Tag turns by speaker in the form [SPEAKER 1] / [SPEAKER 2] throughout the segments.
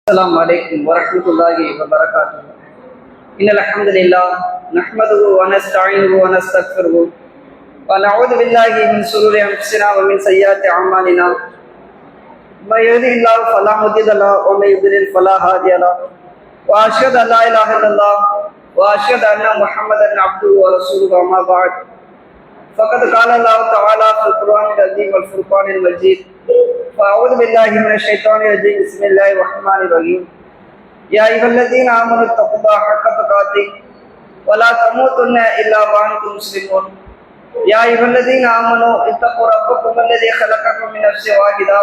[SPEAKER 1] السلام عليكم ورحمة الله وبركاته. إن الحمد لله نحمده ونستعينه ونستغفره ونعوذ بالله من شرور أنفسنا ومن سيئات أعمالنا. من يهده الله فلا مضل له ومن يضلل فلا هادي له. وأشهد أن لا إله إلا الله وأشهد أن محمدا عبده ورسوله. أما بعد فقد قال الله تعالى في القرآن العظيم والفرقان المجيد. فأعوذ بالله من الشيطان الرجيم. بسم الله الرحمن الرحيم. يا أيها الذين آمنوا اتقوا الله حق تقاته ولا تموتن إلا وأنتم مسلمون. يا أيها الذين آمنوا اتقوا ربكم الذي خلقكم من نفس واحدة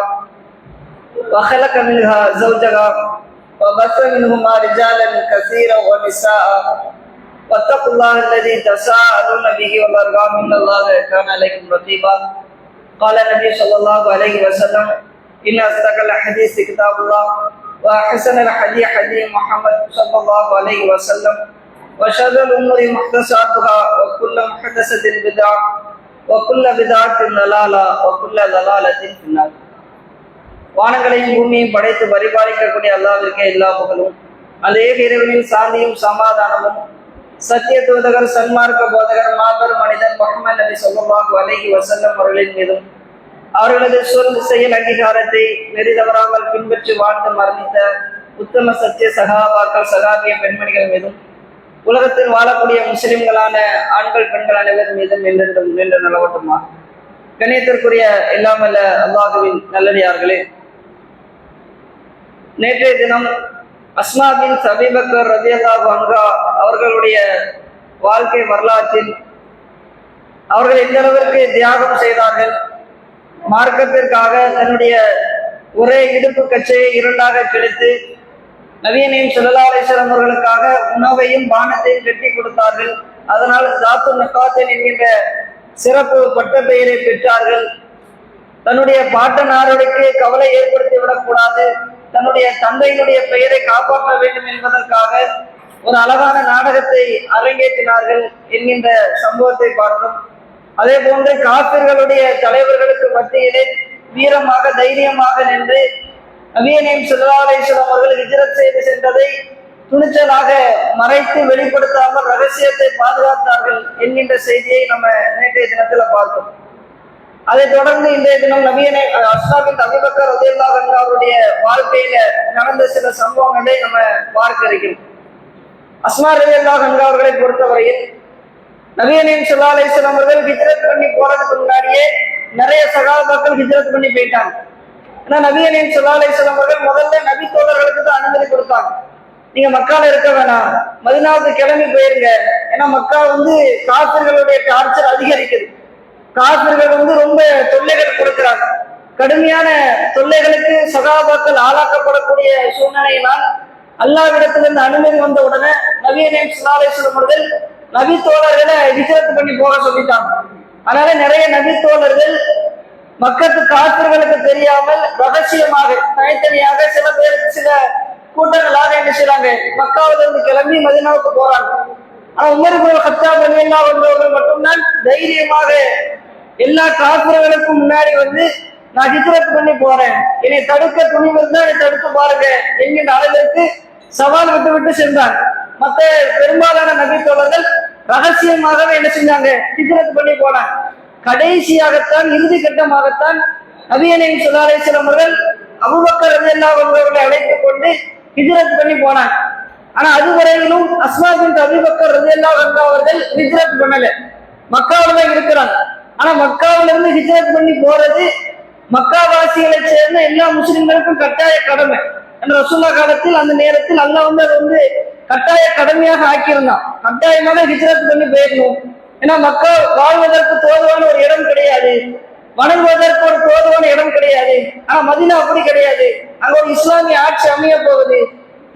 [SPEAKER 1] وخلق منها زوجها وبث منهما رجالا كثيرا ونساء واتقوا الله الذي تساءلون به والأرحام إن الله كان عليكم رقيبا. قال النبي صلى الله عليه وسلم إن أصدق الحديث كتاب الله وأحسن الحديث حديث محمد صلى الله عليه وسلم وشر الأمور محدثاتها وكل محدثة بدعة وكل بدعة ضلالة وكل ضلالة في النار. வானங்களையும் பூமியையும் படைத்து பரிபாலிக்கக்கூடிய அல்லாஹ்விற்கே எல்லா புகழும். அந்த ஏக இறைவனின் சாந்தியும் சமாதானமும் சத்திய தூதகர் சன்மார்க்க போதகர் மாபெரும் மனிதன் முஹம்மது நபி ஸல்லல்லாஹு அலைஹி வஸல்லம் அவர்களின் மீதும் அவர்களது சொல் செயல் அங்கீகாரத்தை நெறி தவறாமல் பின்பற்றி வாழ்ந்து மரணித்த உத்தம சத்திய சகாபாக்கள் சகாபிய பெண்மணிகள் மீதும் உலகத்தில் வாழக்கூடிய முஸ்லிம்களான ஆண்கள் பெண்கள் அனைவர் மீதும் என்றென்றும் நின்று நிலவட்டுமா. கண்ணியத்திற்குரிய எல்லாமல்ல அல்லாஹுவின் நல்லடியார்களே, நேற்றைய தினம் அஸ்மா பின் அபீ பக்கர் ரலியல்லாஹு அன்ஹா அவர்களுடைய வாழ்க்கை வரலாற்றில் அவர்கள் எந்த அளவிற்கு தியாகம் செய்தார்கள், மார்க்கத்திற்காக தன்னுடைய ஒரே இடுப்பு கச்சையை இரண்டாக கிழித்து நபியனையும் ஸல்லல்லாஹு அலைஹி வஸல்லம் அவர்களுக்காக உணவையும் பானத்தையும் கட்டி கொடுத்தார்கள். அதனால் ஜாத்து நகாத்தன் என்கின்ற சிறப்பு பட்ட பெயரை பெற்றார்கள். தன்னுடைய பாட்டனாருக்கு கவலை ஏற்படுத்தி விடக்கூடாது, தன்னுடைய தந்தையினுடைய பெயரை காப்பாற்ற வேண்டும் என்பதற்காக ஒரு அழகான நாடகத்தை அரங்கேற்றினார்கள் என்கின்ற சம்பவத்தை பார்த்தோம். அதே போன்று காபிர்களுடைய தலைவர்களுக்கு மத்தியிலே வீரமாக தைரியமாக நின்று நபியனையும் ஸல்லல்லாஹு அலைஹி வஸல்லம் அவர்கள் ஹிஜ்ரத் செய்து சென்றதை துணிச்சலாக மறைத்து வெளிப்படுத்தாமல் ரகசியத்தை பாதுகாத்தார்கள் என்கின்ற செய்தியை நம்ம நேற்றைய தினத்துல பார்த்தோம். அதைத் தொடர்ந்து இன்றைய தினம் நபியனை அஸ்மா பின் அபீ பக்கர் ரலியல்லாஹு அன்ஹு அவருடைய வாழ்க்கையில நடந்த சில சம்பவங்களை நம்ம பார்க்க இருக்கிறோம். அஸ்மா ரலியல்லாஹு அன்ஹா அவர்களை பொறுத்தவரையில் நபியனையும் ஸல்லல்லாஹு அலைஹி வஸல்லம் அவர்கள் ஹிஜ்ரத் பண்ணி போறதுக்கு முன்னாடியே நிறைய சகாபாக்கள் ஹிஜ்ரத் பண்ணி போயிட்டாங்க. ஆனா நபியனையும் ஸல்லல்லாஹு அலைஹி வஸல்லம் அவர்கள் முதல்ல நபி தோழர்களுக்கு தான் அனுமதி கொடுத்தாங்க. நீங்க மக்கால இருக்க வேணாம், மதீனாவுக்கு கிளம்பி போயிருங்க. ஏன்னா மக்கா காபிர்களுடைய டார்ச்சர் அதிகரிக்குது. காபிர்கள் ரொம்ப தொல்லைகள் கொடுக்கிறாங்க. கடுமையான தொல்லைகளுக்கு சகாபாக்கள் ஆளாக்கப்படக்கூடிய சூழ்நிலையினால் அல்லாஹ்விடத்திலிருந்து அனுமதி வந்த உடனே நபியனையும் ஸல்லல்லாஹு அலைஹி வஸல்லம் அவர்கள் நபி தோழர்களை ஹிஜ்ரத் பண்ணி போக சொல்லிட்டாங்க. அதனால நிறைய நபி தோழர்கள் மக்கத்து காபிர்களுக்கு தெரியாமல் ரகசியமாக தனித்தனியாக சில பேருக்கு சில கூட்டங்களாக என்ன செய்றாங்க, மக்காவில இருந்து கிளம்பி மதீனாவுக்கு போறாங்க. ஆனா உமர் இப்னு கத்தாப் ரலியல்லாஹு அன்ஹு அவர்கள் மட்டும்தான் தைரியமாக எல்லா காபிர்களுக்கும் முன்னாடி நான் ஹிஜ்ரத் பண்ணி போறேன், என்னை தடுக்க துணிவு இருந்தா என்னை தடுத்து பாருங்க என்கின்ற அளவிற்கு சவால் விட்டு விட்டு சென்றாங்க. மற்ற பெரும்பாலான நபி தோழர்கள் ரகசியமாகவே என்ன செஞ்சாங்க, ஹிஜ்ரத் பண்ணி போனாங்க. கடைசியாகத்தான் இறுதி கட்டமாகத்தான் நபியனையும் ஸல்லல்லாஹு அலைஹி வஸல்லம் அவர்கள் அபூபக்கர் ரலியல்லாஹு அன்ஹு அவர்களை அழைத்துக் கொண்டு ஹிஜ்ரத் பண்ணி போனாங்க. ஆனா அதுவரையிலும் அஸ்மா பின் அபீ பக்கர் ரலியல்லாஹு அன்ஹா அவர்கள் ஹிஜ்ரத் பண்ணல, மக்காவில தான் இருக்கிறாங்க. ஆனா மக்காவில இருந்து ஹிஜ்ரத் பண்ணி போறது மக்காவாசிகளை சேர்ந்த எல்லா முஸ்லிம்களுக்கும் கட்டாய கடமை. ரசூலுல்லாஹ் காலத்தில் அந்த நேரத்தில் அல்லாஹ் அது கட்டாய கடமையாக ஆக்கியிருந்தான். கட்டாயமாக ஹிஜ்ரத் பண்ணி போயிடணும். ஏன்னா மக்கா வாழ்வதற்கு தோதுவான ஒரு இடம் கிடையாது, வணங்குவதற்கு ஒரு தோதுவான இடம் கிடையாது. ஆனா மதீனா அப்படி கிடையாது. அங்க ஒரு இஸ்லாமிய ஆட்சி அமைய போகுது,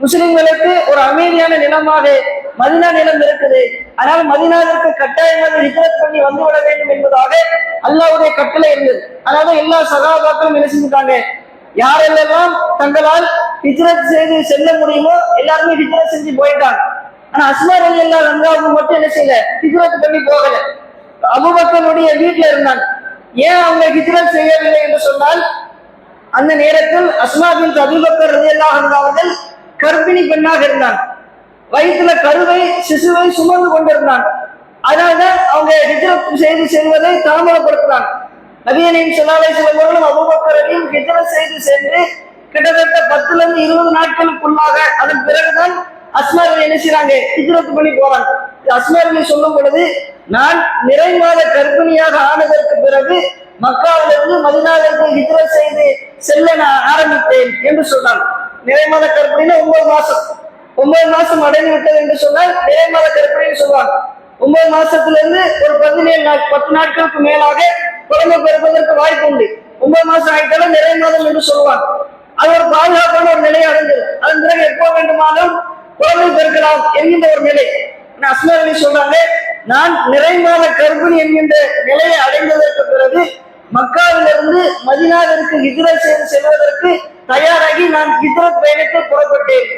[SPEAKER 1] முஸ்லிம்களுக்கு ஒரு அமைதியான நிலமாக மதீனா நிலம் இருக்குது. அதனால மதீனாவிற்கு கட்டாயமாக ஹிஜ்ரத் பண்ணி வந்துவிட வேண்டும் என்பதாக அல்லாஹ்வுடைய கட்டளை இருந்தது. அதனால எல்லா சகாபாக்களும் என்ன செஞ்சுட்டாங்க, யாரெல்லாம் தங்களால் ஹிஜ்ரத் செய்து செல்ல முடியுமோ எல்லாருமே ஹிஜ்ரத் செஞ்சு போயிட்டாங்க. ஆனா அஸ்மா ரலியல்லாஹு அன்ஹா மட்டும் என்ன செய்யல, ஹிஜ்ரத் பண்ணி போகல, அபூபக்கருடைய வீட்டுல இருந்தாங்க. ஏன் அவங்க ஹிஜ்ரத் செய்யவில்லை என்று சொன்னால் அந்த நேரத்தில் அஸ்மா பின் அபூ பக்கர் ரலியல்லாஹு அன்ஹு அவர்கள் கர்ப்பிணி பெண்ணாக இருந்தாங்க. வயிற்றுல கருவை சிசுவை சுமந்து கொண்டிருந்தாங்க. அதனால்தான் அவங்க ஹிஜ்ரத் செய்து செல்வதை தாமதப்படுத்தினாங்க. நபியனையும் ஸல்லல்லாஹு அலைஹி வஸல்லம் அவர்களும் அபூபக்கரையும் ஹிஜ்ரத் செய்து சென்று கிட்டத்தட்ட 10 இருந்து 20 நாட்களுக்குள்ளாக அதன் பிறகுதான் அஸ்மா என்ன செய்றாங்க, ஹிஜ்ரத் பண்ணி போறாங்க. அஸ்மா சொல்லும் பொழுது, நான் நிறை மாத கர்ப்பிணியாக ஆனதற்கு பிறகு மக்காவிலிருந்து மதீனாவிற்கு ஹிஜ்ரத் செய்து செல்ல நான் ஆரம்பித்தேன் என்று சொன்னாங்க. நிறை மாத கர்ப்பிணினா 9 மாசம் அடைந்து விட்டது என்று சொன்னால் நிறை மாத கர்ப்பிணின்னு சொல்லுவாங்க. 9 மாசத்துல இருந்து ஒரு 10 நாட்களுக்கு மேலாக குழந்தை பிறப்பதற்கு வாய்ப்பு உண்டு. 9 மாசம் ஆகிட்டாலும் நிறை மாதம் என்று சொல்லுவாங்க. அது ஒரு பாதுகாப்பான ஒரு நிலையை அடைந்தது. அதன் பிறகு எப்போ வேண்டுமானாலும் குழந்தை பெருக்கலாம் என்கின்ற ஒரு நிலை. அஸ்மா சொல்றாங்க, நான் நிறை மாத கர்ப்பிணி என்கின்ற நிலையை அடைந்ததற்கு பிறகு மக்காவிலிருந்து மதீனாவிற்கு ஹிஜ்ரத் செய்து செல்வதற்கு தயாராகி நான் ஹிஜ்ரத் பயணத்தை புறப்பட்டேன்.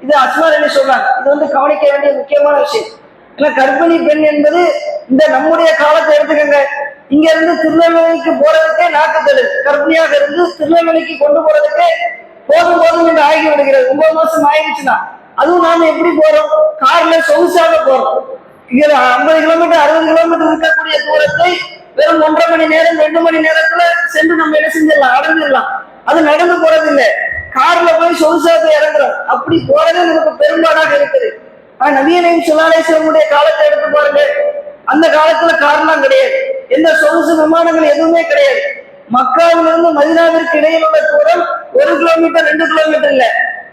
[SPEAKER 1] இது அஸ்மா சொல்றாங்க. இது கவனிக்க வேண்டிய முக்கியமான விஷயம். ஏன்னா கர்ப்பிணி பெண் என்பது இந்த நம்முடைய காலத்தை எடுத்துக்கங்க. இங்க இருந்து திருநெல்வேலிக்கு போறதுக்கே நாக்குத்தழு, கர்ப்பிணியாக இருந்து திருநெல்வேலிக்கு கொண்டு போறதுக்கே போதும் போதும் என்று ஆகி விடுகிறது. 9 மாசம் ஆயிடுச்சுன்னா அதுவும் நாம எப்படி போறோம், கார்ல சொகுசாக போறோம். இங்க 50 கிலோமீட்டர் 60 கிலோமீட்டர் இருக்கக்கூடிய தூரத்தை வெறும் 1.5 மணி நேரம் 2 மணி நேரத்துல சென்று நம்ம என்ன செஞ்சிடலாம், அடைஞ்சிடலாம். அது நடந்து போறது இல்லை, கார்ல போய் சொகுசாக இறங்குறோம். அப்படி போறதே நமக்கு பெரும்பாடாக இருக்குது. ஆனா நபியனையும் ஸல்லல்லாஹு அலைஹி வஸல்லம் காலத்தை எடுத்து பாருங்க. அந்த காலத்துல கார்லாம் கிடையாது, எந்த சொகுசு விமானங்கள் எதுவுமே கிடையாது. மக்காவிலிருந்து மதீனாவிற்கு இடையில் உள்ள தூரம் 1 கிலோமீட்டர் 2 கிலோமீட்டர் இல்ல,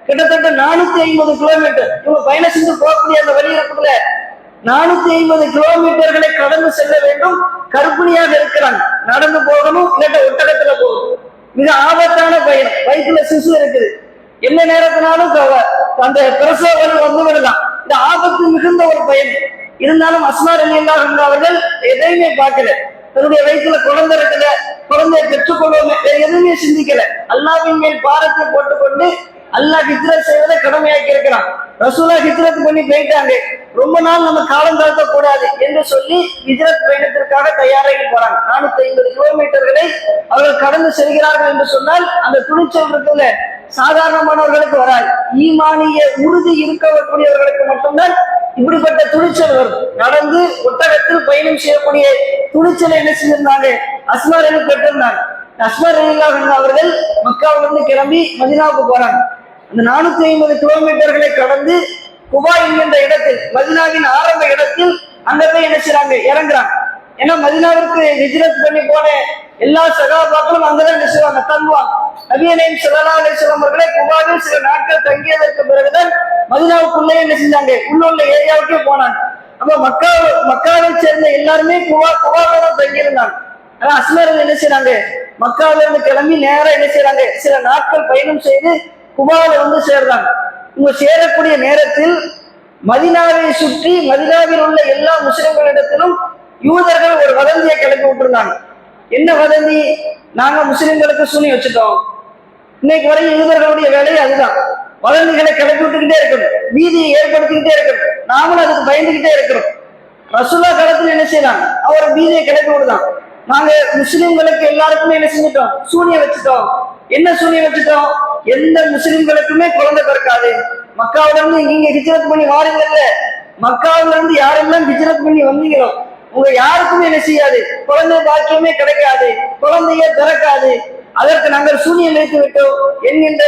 [SPEAKER 1] கிட்டத்தட்ட 450 கிலோமீட்டர். இவங்க பயணம் செஞ்சு போகக்கூடிய அந்த வழி இருக்குல்ல, 450 கிலோமீட்டர்களை கடந்து செல்ல வேண்டும். கர்ப்பிணியாக இருக்கிறாங்க, நடந்து போகணும், இல்லாட்ட ஒட்டகத்துல போகணும். மிக ஆபத்தான பயணம். வயிற்றுல சிசு இருக்குது, என்ன நேரத்தினாலும் அந்த பிரசவம் வந்து விடலாம். இந்த ஆபத்து மிகுந்த ஒரு பயணம். இருந்தாலும் அஸ்மா ரலியல்லாஹு அன்ஹா அவர்கள் எதையுமே பார்க்கல. தன்னுடைய வயிற்றுல குழந்தை இருக்குல, குழந்தையை பெற்றுக்கொள்வோம், எதுவுமே சிந்திக்கல. அல்லாஹ்வின் மேல் பாரத்தை போட்டுக்கொண்டு அல்லாஹ் ஹிஜ்ரத் செய்வதை கடமையாக்கி இருக்கிறான். ரசூலா ஹிஜ்ரத் பண்ணி போயிட்டாங்க, ரொம்ப நாள் நம்ம காலம் தாழ்த்த கூடாது என்று சொல்லி ஹிஜ்ரத் பயணத்திற்காக தயாராகி போறாங்க. 450 கிலோமீட்டர்களை அவர்கள் கடந்து செல்கிறார்கள் என்று சொன்னால் அந்த துணிச்சல் இருக்குல்ல, சாதாரணமானவர்களுக்கு வராது. ஈமானிய உறுதி இருக்கக்கூடியவர்களுக்கு மட்டும்தான் இப்படிப்பட்ட துணிச்சல் வரும். நடந்து ஒட்டகத்தில் பயணம் செய்யக்கூடிய துணிச்சலை என்ன செஞ்சிருந்தாங்க, அஸ்மா ரலி பெற்றிருந்தாங்க. அஸ்மா ரலியல்லாஹு அன்ஹா அவர்கள் மக்காவிலிருந்து கிளம்பி மதீனாவுக்கு போறாங்க. அந்த 450 கிலோமீட்டர்களை கடந்து குபா என்கின்ற இடத்தில், மதீனாவின் ஆரம்ப இடத்தில் அங்க போய் என்ன செய்றாங்க, இறங்குறாங்க. ஏன்னா மதீனாவிற்கு ஹிஜ்ரத் பண்ணி போன எல்லா சகாபாக்களும் அங்கதான் என்ன செய்வாங்க, தங்குவாங்க. நபியனையும் ஸல்லல்லாஹு அலைஹி வஸல்லம் அவர்களே குபாவில் சில நாட்கள் தங்கியதற்கு பிறகுதான் மதீனாவுக்குள்ளே என்ன செஞ்சாங்க, உள்ள ஏரியாவுக்கே போனாங்க. அப்ப மக்காவை சேர்ந்த எல்லாருமே குபாவில தான் தங்கியிருந்தாங்க. ஆனா அஸ்மா என்ன செய்றாங்க, மக்காவில இருந்து கிளம்பி நேரம் என்ன செய்றாங்க, சில நாட்கள் பயணம் செய்து குபாவில வந்து சேர்றாங்க. இவங்க சேரக்கூடிய நேரத்தில் மதீனாவை சுற்றி மதீனாவில் உள்ள எல்லா முஸ்லிம்களிடத்திலும் யூதர்கள் ஒரு வதந்தியை கிளப்பி விட்டுருந்தாங்க. என்ன வதந்தி, நாங்க முஸ்லிம்களுக்கு சூனி வச்சுட்டோம். இன்னைக்கு வரை யூதர்களுடைய வேலையை அதுதான், வதந்திகளை கிளப்பி விட்டுக்கிட்டே இருக்கணும், பீதியை ஏற்படுத்திக்கிட்டே இருக்கணும். நாமளும் அதுக்கு பயந்துகிட்டே இருக்கிறோம். ரசூலுல்லாஹ் காலத்துல என்ன செய்யலாம், அவர் பீதியை கிளப்பி விடுதான். நாங்க முஸ்லிம்களுக்கு எல்லாருக்குமே என்ன செஞ்சிட்டோம், சூனியம் வச்சுட்டோம். என்ன சூனியம் வச்சுட்டோம், எந்த முஸ்லிம்களுக்குமே குழந்தை பிறக்காது. மக்காவில இருந்து இங்க ஹிஜ்ரத் பண்ணி வாருங்கல்ல, மக்காவில இருந்து யாரெல்லாம் ஹிஜ்ரத் பண்ணி வந்தீங்களோ உங்க யாருக்குமே என்ன செய்யாது, குழந்தை பாக்கியமே கிடைக்காது, குழந்தையே பிறக்காது. அதற்கு நாங்கள் சூனியம் வைத்து விட்டோம் என்கின்ற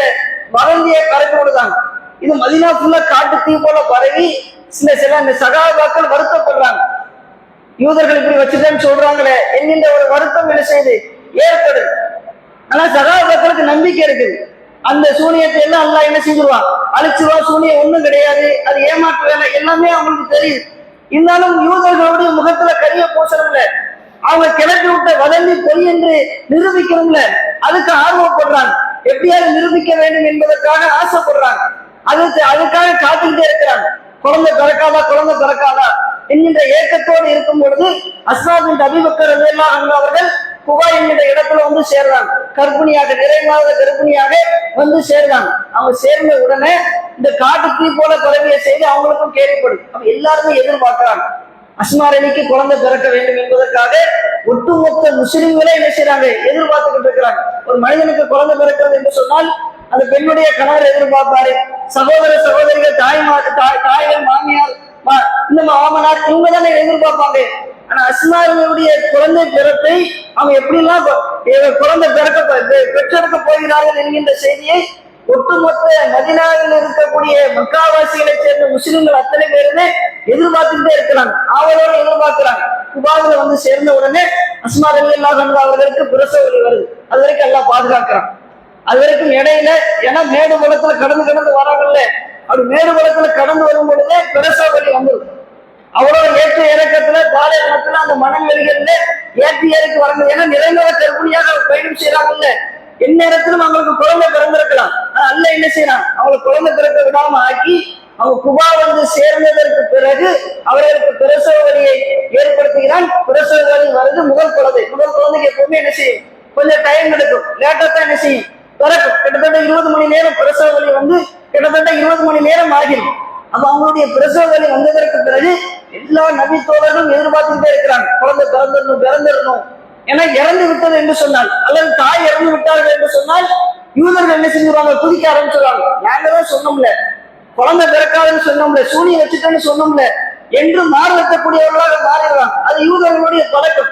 [SPEAKER 1] வதந்தியை பரப்பி விடுதாங்க. இது மதீனா ஃபுல்லா காட்டு தீ போல பரவி சில இந்த சகாபாக்கள் வருத்தப்படுறாங்க. யூதர்கள் இப்படி வச்சுட்டேன்னு சொல்றாங்களே என்கின்ற ஒரு வருத்தம் என்ன செய்யுது, ஏற்படுது. ஆனா சகாபாக்களுக்கு நம்பிக்கை இருக்குது, அந்த சூனியத்தை எல்லாம் அல்லாஹ் என்ன செஞ்சிருவான், அழிச்சிருவான். சூனியம் ஒண்ணும் கிடையாது, அது ஏமாற்று வேலை, எல்லாமே அவங்களுக்கு தெரியுது. இருந்தாலும் யூதர்களுடைய முகத்துல கரிய பூசணும்ல, அவங்க கிளப்பி விட்ட வதந்தி பொய் என்று நிரூபிக்கணும்ல, அதுக்கு ஆர்வப்படுறாங்க. எப்படியாவது நிரூபிக்க வேண்டும் என்பதற்காக ஆசைப்படுறாங்க. அதுக்காக காத்துக்கிட்டே இருக்கிறாங்க. குழந்தை பிறக்காதா என்கின்ற ஏக்கத்தோடு இருக்கும் பொழுது அஸ்மா பின் அபூ பக்கர் ரலியல்லாஹு அன்ஹு அவர்கள் குபா என்கிற இடத்துல வந்து சேர்றாங்க. கர்ப்பிணியாக, நிறைமாத கர்ப்பிணியாக வந்து சேர்றாங்க. அவங்க சேர்ந்த உடனே இந்த காட்டு தீ போல பரவிய செய்தி அவங்களுக்கும் கேள்விப்படுது. அப்ப எல்லாருமே எதிர்பார்க்கிறாங்க, அஸ்மார் அலிக்கு குழந்தை பிறக்க வேண்டும் என்பதற்காக ஒட்டுமொத்த முஸ்லிம்களே என்ன செய்யறாங்க, எதிர்பார்த்துக்கிட்டு இருக்கிறாங்க. ஒரு மனிதனுக்கு குழந்தை பிறக்கிறது என்று சொன்னால் அந்த பெண்ணுடைய கணவர் எதிர்பார்ப்பாரு, சகோதர சகோதரிகள், தாய்கள், மாமியார், இந்த மாமனார், இவங்க தானே எதிர்பார்ப்பாங்க. ஆனா அஸ்மாருடைய குழந்தை பிறப்பை அவங்க எப்படிலாம் குழந்தை பெற்றெடுக்க போகிறார்கள் என்கின்ற செய்தியை ஒட்டுமொத்த மதீனாவில் இருக்கக்கூடிய மக்காவாசிகளை சேர்ந்த முஸ்லிம்கள் அத்தனை பேருமே எதிர்பார்த்துட்டே இருக்கிறாங்க, ஆவலோடு எதிர்பார்க்கிறாங்க. குபாவில வந்து சேர்ந்த உடனே அஸ்மா ரலியல்லாஹு அன்ஹா அவர்களுக்கு பிரசவ வலி வருது. அது வரைக்கும் எல்லாம் பாதுகாக்கிறான். அது வரைக்கும் இடையில, ஏன்னா மேடு குளத்துல கடந்து வராங்கல்ல, அப்படி மேடு குளத்துல கடந்து வரும் பொழுதே பிரசவ வலி வந்துடும். அவ்வளவு ஏற்ற இறக்கத்துல பாலைவனத்துல அந்த மனவெளிகள்ல ஏற்றி இறக்கி வரணும். ஏன்னா நிறைந்த கற்பனையாக பயணம் செய்யறாங்கல்ல, எந்நேரத்திலும் அவங்களுக்கு குழந்தை பிறந்திருக்கலாம். அல்ல என்ன செய்யறான், அவங்களுக்கு குழந்தை பிறக்க விடாம ஆக்கி அவங்க குபா வந்து சேர்ந்ததற்கு பிறகு அவர்களுக்கு பிரசவ வலியை ஏற்படுத்துகிறான். பிரசவ வலி வருது. முதல் குழந்தைக்கு எப்பவுமே என்ன செய்யும், கொஞ்சம் டைம் எடுக்கும், லேட்டா தான் என்ன செய்யும், பிறக்கும். கிட்டத்தட்ட 20 மணி நேரம் பிரசவ வலி வந்து கிட்டத்தட்ட 20 மணி நேரம் ஆகிடும். அப்ப அவங்களுடைய பிரசவ வலி வந்ததற்கு பிறகு எல்லா நபி தோழர்களும் எதிர்பார்த்துட்டே இருக்கிறாங்க, குழந்தை பிறந்திடணும். ஏன்னா இறந்து விட்டது என்று சொன்னால், அல்லது தாய் இறந்து விட்டார்கள் என்று சொன்னால் யூதர்கள் என்ன செஞ்சுருவாங்க, குதிக்க ஆரம்பிச்சுருவாங்க. நாங்க தான் சொன்னோம்ல, குழந்தை பிறக்காதுன்னு சொன்னோம்ல, சூனிய வச்சுட்டேன்னு சொன்னோம்ல என்று மாறுவற்றக்கூடியவர்களாக மாறிடுவாங்க. அது யூதர்களுடைய பழக்கம்.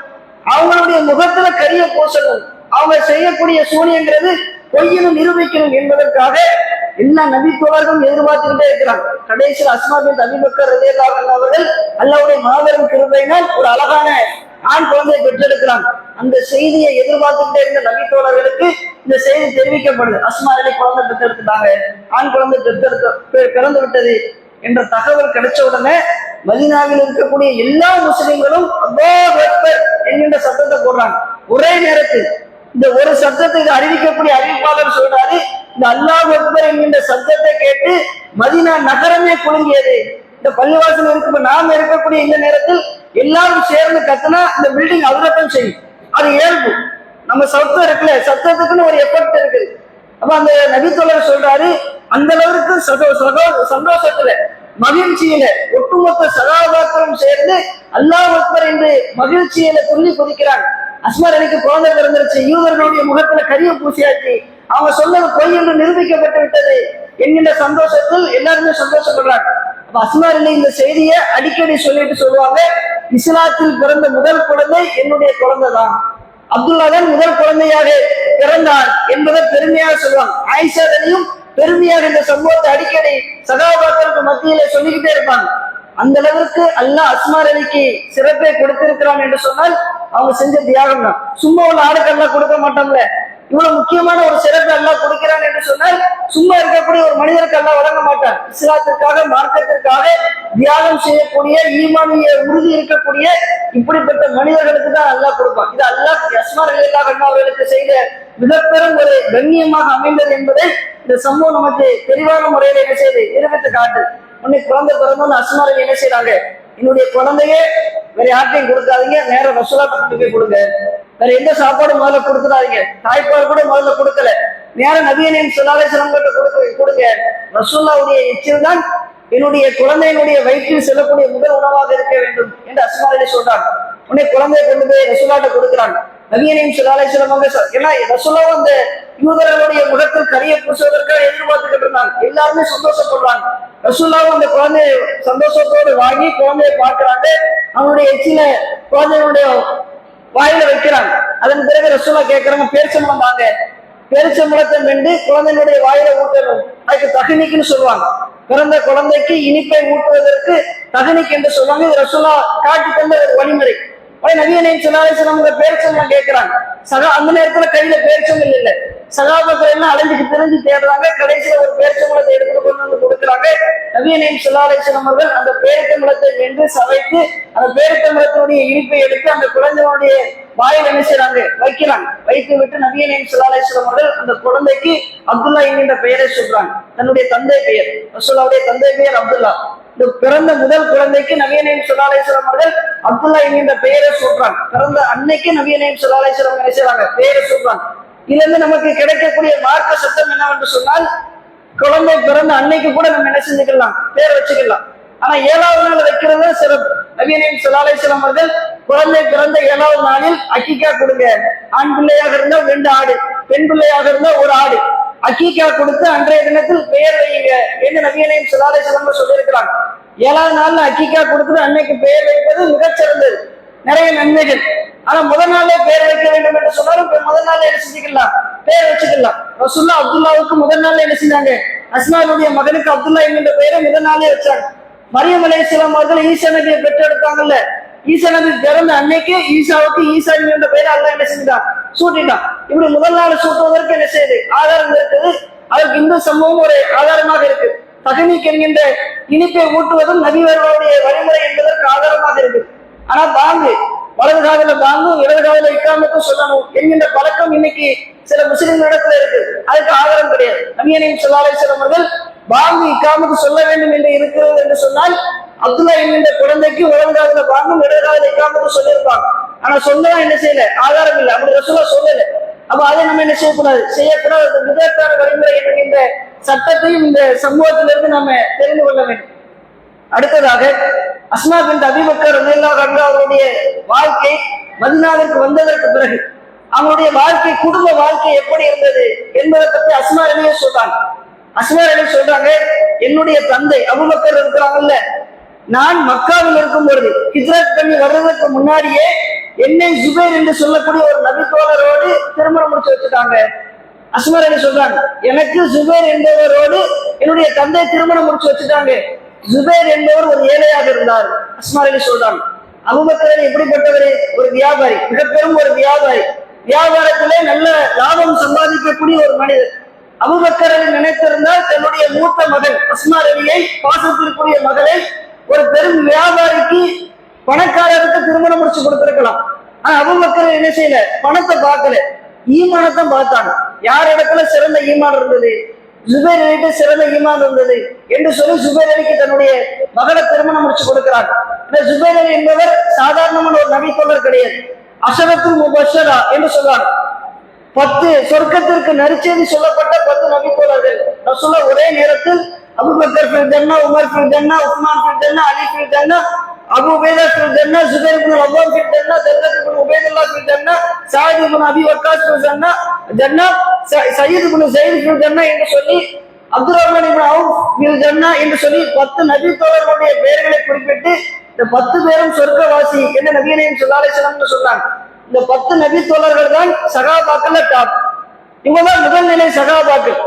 [SPEAKER 1] அவங்களுடைய முகத்துல கரிய பூசணும், அவங்க செய்யக்கூடிய சூனியங்கிறது பொய்யினு நிரூபிக்கணும் என்பதற்காக எல்லா நபி தோழர்களும் எதிர்பார்த்துக்கிட்டே இருக்கிறாங்க. கடைசியில் அஸ்மா பின்த் அபீ பக்கர் ரலியல்லாஹு அன்ஹு அவர்கள் அல்லாஹ்வுடைய மாபெரும் கிருபையினால் ஒரு அழகான ஆண் குழந்தையை பெற்றெடுக்கிறாங்க. அந்த செய்தியை எதிர்பார்த்துக்கிட்டே இருந்த நபி தோழர்களுக்கு இந்த செய்தி தெரிவிக்கப்படுது. அஸ்மா அலி குழந்தை பெற்றெடுத்துட்டாங்க, ஆண் குழந்தை பிறந்து விட்டது என்ற தகவல் கிடைச்ச உடனே மதீனாவில் இருக்கக்கூடிய எல்லா முஸ்லிம்களும் அல்லாஹ் அக்பர் என்கின்ற சத்தத்தை போடுறாங்க. ஒரே நேரத்தில் இந்த ஒரு சத்தத்தை அறிவிக்கக்கூடிய அறிவிப்பாளர் சொல்றாரு, இந்த அல்லாஹ் அக்பர் என்கின்ற சத்தத்தை கேட்டு மதீனா நகரமே குலுங்கியது. இந்த பள்ளிவாசல் இருக்கு, நாம இருக்கக்கூடிய இந்த நேரத்தில் எல்லாரும் சேர்ந்து கத்துனா இந்த பில்டிங் அதிரத்தம் செய்யும். அது இயல்பு. நம்ம சத்தம் இருக்குல்ல, சத்தத்துக்குன்னு ஒரு எஃபெக்ட் இருக்குது. அப்ப அந்த நபித்தோழர் சொல்றாரு, அந்த அளவுக்கு சந்தோஷத்துல மகிழ்ச்சியில ஒட்டுமொத்த சகாபாக்களும் சேர்ந்து அல்லாஹ் அக்பர் என்று மகிழ்ச்சியில துள்ளி குதிக்கிறாங்க. அஸ்மா அலிக்கு குழந்தை பிறந்துருச்சு, யூதர்களுடைய முகத்துல கரிய பூசியாச்சு, அவங்க சொன்னது பொய் என்று நிரூபிக்கப்பட்டு விட்டது என்கின்ற சந்தோஷத்தில் எல்லாருமே சந்தோஷப்படுறாங்க. அப்ப அஸ்மா அலி இந்த செய்தியை அடிக்கடி சொல்லுவாங்க, இஸ்லாத்தில் பிறந்த முதல் குழந்தை என்னுடைய குழந்தை தான், அப்துல்லா தான் முதல் குழந்தையாக பிறந்தார் என்பதை பெருமையாக சொல்லுவாங்க. ஆயிஷா அலியும் பெருமையாக இந்த சம்பவத்தை அடிக்கடி சகாபாக்களுக்கு மத்தியில சொல்லிக்கிட்டே இருப்பாங்க. அந்த அளவுக்கு அல்லாஹ் அஸ்மா அலிக்கு சிறப்பை கொடுத்திருக்கிறான் என்று சொன்னால் அவங்க செஞ்ச தியாகம் தான். சும்மா உள்ள ஆளுக்கெல்லாம் கொடுக்க மாட்டோம்ல, இவ்வளவு முக்கியமான ஒரு சிறப்பு எல்லாம் கொடுக்கிறான் என்று சொன்னால் சும்மா இருக்கக்கூடிய ஒரு மனிதருக்கு எல்லாம் வழங்க மாட்டார். இஸ்லாத்திற்காக, மார்க்கத்திற்காக தியாகம் செய்யக்கூடிய, ஈமானிய உறுதி இருக்கக்கூடிய இப்படிப்பட்ட மனிதர்களுக்கு தான் அல்லாஹ் கொடுப்பான். இது அல்லாஹ் அஸ்மா ரலியல்லாஹு அன்ஹா அவர்களுக்கு செய்த மிகப்பெரும் ஒரு கண்ணியமாக அமைந்தது என்பதை இந்த சம்பவம் நமக்கு தெளிவான முறையில என்ன செய்து நிரூபித்து காட்டு. உன்னைக்கு குழந்தை பிறந்தோன்னு அஸ்மா ரலி என்ன செய்யறாங்க, என்னுடைய குழந்தையே வேற யார்ட்டையும் கொடுக்காதீங்க, நேரம் ரசூலாட்ட கொண்டு போய் கொடுங்க, வேற எந்த சாப்பாடும் முதல்ல கொடுத்துடாதீங்க, தாய்ப்பால் கூட முதல்ல கொடுக்கல, நேரம் நபியே ஸல்லல்லாஹு அலைஹி வஸல்லம் கிட்ட கொடுங்க, ரசூலுல்லாஹ்வுடைய எச்சில் தான் என்னுடைய குழந்தையினுடைய வயிற்றில் செல்லக்கூடிய முதல் உணவாக இருக்க வேண்டும் என்று அஸ்மா ரலி சொல்றாங்க. உன்னை குழந்தையை கொண்டு போய் ரசூலாட்ட கொடுக்குறாங்க. நபியே ஸல்லல்லாஹு அலைஹி வஸல்லம் ஏன்னா ரசூலுல்லாஹ் அந்த யூதர்களுடைய முகத்தில் கரிய பூசுவதற்காக எதிர்பார்த்துக்கிட்டு இருந்தாங்க. எல்லாருமே சந்தோஷப்படுறாங்க. ரசூலுல்லாஹ் அந்த குழந்தைய சந்தோஷத்தோடு வாங்கி குழந்தைய பார்க்கிறாங்க. அவனுடைய எச்சில குழந்தையுடைய வாயில வைக்கிறாங்க. அதன் பிறகு ரசூலுல்லாஹ் கேட்கிறாங்க, பேரிச்சம்பழம் தாங்க, பேரிச்சம்பழத்தை மென்று குழந்தையினுடைய வாயில ஊட்டணும், அதுக்கு தகனிக்குன்னு சொல்லுவாங்க. பிறந்த குழந்தைக்கு இனிப்பை ஊட்டுவதற்கு தகனிக்கு என்று சொல்லுவாங்க. இது ரசூலுல்லாஹ் காட்டி தந்த ஒரு வழிமுறை. நபியே ஸல்லல்லாஹு அலைஹி வஸல்லம் பேரிச்சம்பழம் கேட்கிறாங்க. அந்த நேரத்துல கையில பேரிச்சம்பழம் இல்லை, சகாபாக்கள் எல்லாம் அலைஞ்சுக்கு தெரிஞ்சு தேடுறாங்க. கடைசியில ஒரு பேரிச்சம்பழத்தை எடுத்துட்டு கொண்டு வந்து கொடுக்குறாங்க. நபியே ஸல்லல்லாஹு அலைஹி வஸல்லம் அவர்கள் அந்த பேரிச்சம்பழத்தை வென்று சவைத்து அந்த பேரிச்சம்பழத்தினுடைய இனிப்பை எடுத்து அந்த குழந்தையுடைய வாயில் என்ன செய்யறாங்க, வைக்கிறாங்க. வைத்து விட்டு நபியே ஸல்லல்லாஹு அலைஹி வஸல்லம் அவர்கள் அந்த குழந்தைக்கு அப்துல்லா என்கின்ற பெயரை சொல்றாங்க. தன்னுடைய தந்தை பெயர், ரசூலுல்லாஹ்வுடைய தந்தை பெயர் அப்துல்லா. இந்த பிறந்த முதல் குழந்தைக்கு நபியே ஸல்லல்லாஹு அலைஹி வஸல்லம் அவர்கள் அப்துல்லா என்கின்ற பெயரை சொல்றாங்க. பிறந்த அன்னைக்கு நபியே ஸல்லல்லாஹு அலைஹி வஸல்லம் என்ன செய்றாங்க, பெயரை சொல்றாங்க. இதுல இருந்து நமக்கு கிடைக்கக்கூடிய மார்க்க சட்டம் என்னவென்று சொன்னால், குழந்தை பிறந்த அன்னைக்கு கூட நம்ம என்ன செஞ்சுக்கலாம், பேர் வச்சுக்கலாம். ஆனா 7வது நாள் வைக்கிறது சிறப்பு. நபியனையும் ஸல்லல்லாஹு அவர்கள் குழந்தை பிறந்த 7வது நாளில் அக்கீகா கொடுங்க. ஆண் பிள்ளையாக இருந்தா 2 ஆடு, பெண் பிள்ளையாக இருந்தா 1 ஆடு அக்கீகா கொடுத்து அன்றைய தினத்தில் பெயர் வையுங்க என்று நபியனையும் ஸல்லல்லாஹு சொல்லியிருக்கிறாங்க. 7வது நாள்ல அக்கீகா கொடுத்து அன்னைக்கு பெயர் வைப்பது மிகச்சிறந்தது, நிறைய நன்மைகள். ஆனா முதல் நாளே பேர் வைக்க வேண்டும் என்று சொன்னாலும் முதல் நாள் என்ன செஞ்சுக்கலாம், பேர் வச்சுக்கலாம். ரசூலுல்லாஹ் அப்துல்லாவுக்கு முதல் நாள் என்ன செஞ்சாங்க, அஸ்மாவுடைய மகனுக்கு அப்துல்லா என்கின்ற பெயரை முதல் நாளே வச்சாங்க. மரியம் அலைஹிஸ்ஸலாம் அவர்கள் ஈசா நபியை பெற்றெடுத்தாங்கல்ல, ஈசா நபி பிறந்த அன்னைக்கு ஈசாவுக்கு ஈசா என்கின்ற பெயரை அல்லாஹ் என்ன செஞ்சான், சூட்டிட்டான். இப்படி முதல் நாள் சூட்டுவதற்கு என்ன செய்யுது, ஆதாரம் இருக்குது. அதற்கு இந்த சம்பவம் ஒரு ஆதாரமாக இருக்கு. தகனீக் என்கின்ற இனிப்பை ஊட்டுவதும் நபிவர்களுடைய வழிமுறை என்பதற்கு ஆதாரமாக இருக்கு. ஆனா பாங்கு வலது காதல பாங்கும் இடது காதல இக்காமத்தும் சொல்லணும் என்கின்ற பழக்கம் இன்னைக்கு சில முஸ்லிம்களிடத்துல இருக்கு. அதுக்கு ஆதாரம் கிடையாது. நபியனையும் ஸல்லல்லாஹு அவர்கள் பாங்கு இக்காமத்து சொல்ல வேண்டும் என்று இருக்கிறது என்று சொன்னால் அப்துல்லா என்கின்ற குழந்தைக்கு வலது காதல பாங்கும் இடது காதல இக்காமத்தும் சொல்லியிருப்பாங்க. ஆனா சொல்லலாம் என்ன செய்யல, ஆதாரம் இல்லை, அப்படி ரசூலுல்லாஹ் சொல்லல. அப்ப அதை நம்ம என்ன செய்யக்கூடாது, செய்யக்கூடாது. விதத்தான வழிமுறை என்கின்ற சட்டத்தையும் இந்த சமூகத்திலிருந்து நம்ம தெரிந்து கொள்ள வேண்டும். அடுத்ததாக அஸ்மா பின்த் அபீ பக்கர் ரலியல்லாஹு அன்ஹு அவருடைய வாழ்க்கை மதீனாவிற்கு வந்ததற்கு பிறகு அவங்களுடைய வாழ்க்கை, குடும்ப வாழ்க்கை எப்படி இருந்தது என்பதை பற்றி அஸ்மா ரலியே சொல்றாங்க. அஸ்மா ரலி சொல்றாங்க, என்னுடைய தந்தை அபூபக்கர் இருக்கிறாங்கல்ல, நான் மக்காவில் இருக்கும் பொழுது ஹிஜ்ரத் பண்ணி வர்றதுக்கு முன்னாடியே என்னை ஜுபைர் என்று சொல்லக்கூடிய ஒரு நபி தோழரோடு திருமணம் முடிச்சு வச்சுட்டாங்க. அஸ்மா ரலி சொல்றாங்க, எனக்கு ஜுபைர் என்பவரோடு என்னுடைய தந்தை திருமணம் முடிச்சு வச்சுட்டாங்க. ஜுபைர் என்பவர் ஒரு ஏழையாக இருந்தார். அஸ்மா ரலி சொல்றாங்க, அபூபக்கர் எப்படிப்பட்டவர், ஒரு வியாபாரி, மிக பெரும் ஒரு வியாபாரி, வியாபாரத்திலே நல்ல லாபம் சம்பாதிக்கக்கூடிய ஒரு மனிதர். அபூபக்கர் நினைத்திருந்தால் தன்னுடைய மூத்த மகள் அஸ்மா ரலியை, பாசத்திற்குரிய மகளை ஒரு பெரும் வியாபாரிக்கு, பணக்காரருக்கு திருமணம் முடிச்சு கொடுத்திருக்கலாம். ஆனா அபூபக்கர் என்ன செய்யல, பணத்தை பார்க்கல, ஈமானத்தை பார்த்தாங்க. யார் இடத்துல சிறந்த ஈமான் இருந்தது, ஜுபைர் அலிக்கு சிறந்த ஈமான் இருந்தது என்று சொல்லி ஜுபைர் அலிக்கு தன்னுடைய மகளை திருமணம் முடிச்சு கொடுக்கிறார். இந்த ஜுபைர் அலி என்பவர் சாதாரணமான ஒரு நபி தோழர் கிடையாது. அஷரத்துல் முபஷ்ஷரா என்று சொல்றாங்க. 10 சொர்க்கத்திற்கு நற்செய்தி சொல்லப்பட்ட 10 நபி தோழர்கள் ரசூலுல்லாஹ் ஒரே நேரத்தில் அபூபக்கர் ஃபில் ஜன்னா, உமர் ஃபில் ஜன்னா, உஸ்மான் ஃபில் ஜன்னா, அலி ஃபில் ஜன்னா, அபூ உபைதா ஃபில் ஜன்னா, ஜுபைர் இப்னு அவ்வாம் ஃபில் ஜன்னா, தல்ஹா இப்னு உபைதுல்லாஹ் ஃபில் ஜன்னா, சஅத் இப்னு அபி வக்காஸ் ஃபில் ஜன்னா, சயீத் இப்னு ஸைத் ஃபில் ஜன்னா என்று சொல்லி, அப்துர் ரஹ்மான் இப்னு அவுஃப் ஃபில் ஜன்னா என்று சொல்லி 10 நபி தோழர்களுடைய பெயர்களை குறிப்பிட்டு இந்த 10 பேரும் சொர்க்கவாசி என்று நபியையும் ஸல்லல்லாஹு அலைஹி வஸல்லம் சொன்னாங்க. இந்த 10 நபி தோழர்கள் தான் சகாபாக்கள்ல டாப். இவங்கதான் முதல் நிலை சகாபாக்கள்.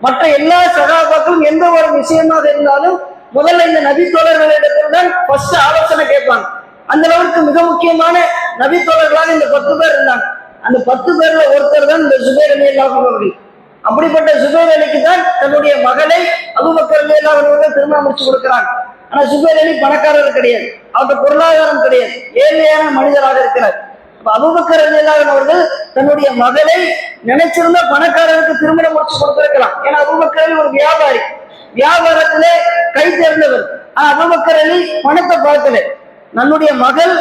[SPEAKER 1] மற்ற எல்லா சகாபாக்களும் எந்த ஒரு விஷயமாக இருந்தாலும் முதல்ல இந்த நபி தோழர்களிடத்தில் தான் ஃபர்ஸ்ட் ஆலோசனை கேட்பாங்க. அந்த அளவுக்கு மிக முக்கியமான நபி தோழர்களாக இந்த 10 பேர் இருந்தாங்க. அந்த 10 பேர்ல ஒருத்தர் தான் இந்த ஜுபைர் ரலியல்லாஹு அன்ஹு அவர்கள். அப்படிப்பட்ட ஜுபைர் அலிக்கு தான் தன்னுடைய மகளை அபூபக்கர் ரலியல்லாஹு அன்ஹு அவர்கள் திருமணம் முடிச்சு கொடுக்கிறாங்க. ஆனா ஜுபைர் அலி பணக்காரர் கிடையாது, அவருக்கு பொருளாதாரம் கிடையாது, ஏழையான மனிதராக இருக்கிறார். அபூபக்கர் ரலியல்லாஹு அன்ஹு அவர்கள் தன்னுடைய மகளை நினைச்சிருந்த பணக்காரருக்கு திருமணம் முடிச்சு கொடுத்திருக்கலாம். ஏன்னா அபூபக்கர் அலி ஒரு வியாபாரி, வியாபாரத்திலே கை தேர்ந்தவர். ஆனா அபூபக்கர் அலி பணத்தை பார்க்கல, தன்னுடைய மகள்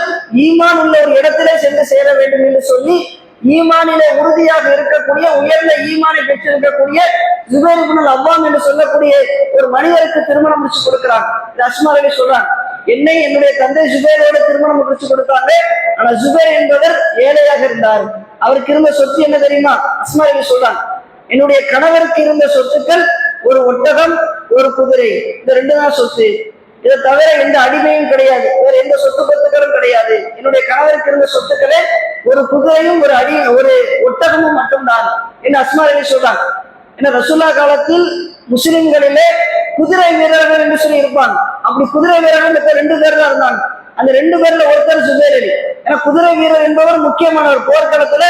[SPEAKER 1] ஈமான் உள்ள ஒரு இடத்திலே சென்று சேர வேண்டும் என்று சொல்லி ஈமானிலே உறுதியாக இருக்கக்கூடிய, உயர்ந்த ஈமானை பெற்றிருக்கக்கூடிய ஜுபைர் இப்னு அவ்வாம் என்று சொல்லக்கூடிய ஒரு மனிதருக்கு திருமணம் முடிச்சு கொடுக்கிறாங்க. அஸ்மா ரலி சொல்றாங்க, என்னை என்னுடைய தந்தை ஜுபைரோட திருமணம் முடிச்சு கொடுத்தாங்க. ஆனா ஜுபைர் என்பவர் ஏழையாக இருந்தார். அவருக்கு இருந்த சொத்து என்ன தெரியுமா? அஸ்மா ரலி சொல்றாங்க, என்னுடைய கணவருக்கு இருந்த சொத்துக்கள் ஒரு ஒட்டகம், ஒரு குதிரை, இந்த 2 தான் சொத்து. இதை தவிர எந்த அடிமையும் கிடையாது, வேற எந்த சொத்து பத்துக்களும் கிடையாது. என்னுடைய கணவருக்கு இருந்த சொத்துக்களே ஒரு குதிரையும் ஒரு ஒட்டகமும் மட்டும்தான் என்று அஸ்மா ரலி சொல்றாங்க. ஏன்னா ரசூலுல்லாஹ் காலத்தில் முஸ்லிம்களிலே குதிரை வீரர்கள் என்று சொல்லி இருப்பாங்க. அப்படி குதிரை வீரர்கள் 2 பேர் தான் இருந்தாங்க. அந்த 2 பேர்ல ஒருத்தர் ஜுபைர் அலி. ஏன்னா குதிரை வீரர் என்பவர் முக்கியமானவர். போர்க்களத்துல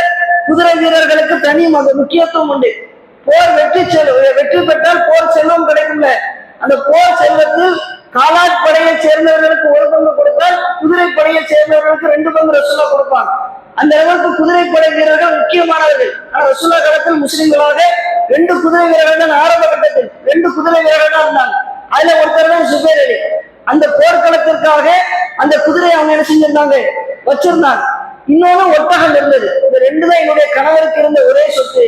[SPEAKER 1] குதிரை வீரர்களுக்கு தனி முக்கியத்துவம் உண்டு. போர் வெற்றி பெற்றால் போர் செல்வம் கிடைக்கும்ல, அந்த போர் செல்வத்தில் காலாட் படையை சேர்ந்தவர்களுக்கு 1 பங்கு கொடுத்தால் குதிரை படையை சேர்ந்தவர்களுக்கு 2 பங்கு ரசூலுல்லாஹ் கொடுப்பாங்க. அந்த அளவுக்கு குதிரைப்படை வீரர்கள் முக்கியமானவர்கள். ஆனா ரசூலுல்லாஹ் காலத்தில் முஸ்லிம்களாக 2 குதிரை வீரர்கள் தான், ஆரம்ப கட்டத்தில் 2 குதிரை வீரர்கள் தான் இருந்தாங்க. அதுல ஒருத்தர் தான் ஜுபைர் அலி. அந்த போர்க்களத்திற்காக அந்த குதிரையை அவங்க என்ன செஞ்சிருந்தாங்க, வச்சிருந்தாங்க. இன்னொன்னு ஒட்டகம் இருந்தது. இந்த 2 தான் என்னுடைய கணவருக்கு இருந்த ஒரே சொத்து.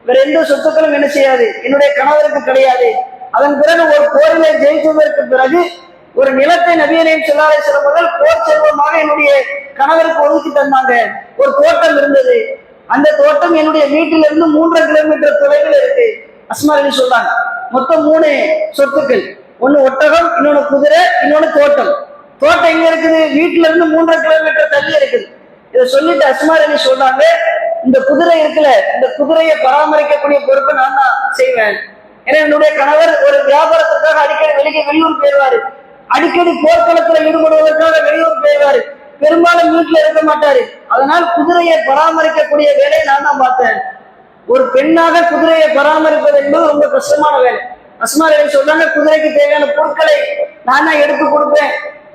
[SPEAKER 1] வேற எந்த சொத்துக்களும் என்ன செய்யாது, என்னுடைய கணவருக்கு கிடையாது. அதன் பிறகு ஒரு போரிலே ஜெயித்ததற்கு பிறகு ஒரு நிலத்தை நபியனையும் ஸல்லல்லாஹு அலைஹி வஸல்லம் அவர்கள் போர் செல்வமாக என்னுடைய கணவருக்கு ஒதுக்கி தந்தாங்க. ஒரு தோட்டம் இருந்தது. அந்த தோட்டம் என்னுடைய வீட்டிலிருந்து 3 கிலோமீட்டர் தொலைவில் இருக்கு. அஸ்மா ரலி சொல்றாங்க, மொத்தம் 3 சொத்துக்கள். ஒன்னு ஒட்டகம், இன்னொன்னு குதிரை, இன்னொன்னு தோட்டம். தோட்டம் எங்க இருக்குது? வீட்டுல இருந்து 3 கிலோமீட்டர் தள்ளி இருக்குது. இதை சொல்லிட்டு அஸ்மா ரலி சொல்றாங்க, இந்த குதிரை இருக்குல்ல, இந்த குதிரையை பராமரிக்கக்கூடிய பொறுப்பை நான் தான் செய்வேன். ஏன்னா என்னுடைய கணவர் ஒரு வியாபாரத்திற்காக அடிக்கடி வெளியூர் போயிடுவாரு. அடிக்கடி போர்க்களத்துல ஈடுபடுவதற்காக வெளியூர் போயிடுவாரு. பெரும்பாலும் வீட்டுல இருக்க மாட்டாரு. அதனால் குதிரையை பராமரிக்கக்கூடிய வேலையை நான் தான் பார்த்தேன். ஒரு பெண்ணாக குதிரையை பராமரிப்பது என்பது ரொம்ப கஷ்டமான வேலை. அஸ்மா ரலி சொல்றாங்க, குதிரைக்கு தேவையான பொருட்களை நான் தான் எடுத்து கொடுப்பேன்.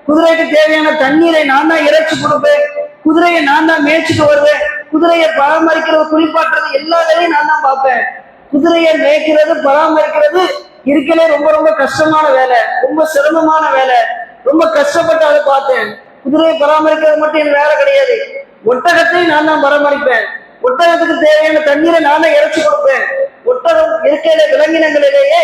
[SPEAKER 1] குதிரைக்கு தேவையான தண்ணீரை நான் தான் இறைச்சி கொடுப்பேன். குதிரையை நான் தான் மேய்ச்சிட்டு வருவேன். குதிரையை பராமரிக்கிறது, குளிப்பாட்டுறது, எல்லா வேலையும் நான் தான் பார்ப்பேன். குதிரையை மேய்க்கிறது, பராமரிக்கிறது இருக்கலே ரொம்ப ரொம்ப கஷ்டமான வேலை, ரொம்ப சிரமமான வேலை. ரொம்ப கஷ்டப்பட்டு அதை பார்த்தேன். குதிரையை பராமரிக்கிறது மட்டும் எனக்கு வேலை கிடையாது. ஒட்டகத்தை நான் தான் பராமரிப்பேன். ஒட்டகத்துக்கு தேவையான தண்ணீரை நான் தான் இறைச்சி கொடுப்பேன். ஒட்டகம் இருக்கையில விலங்கினங்களிலேயே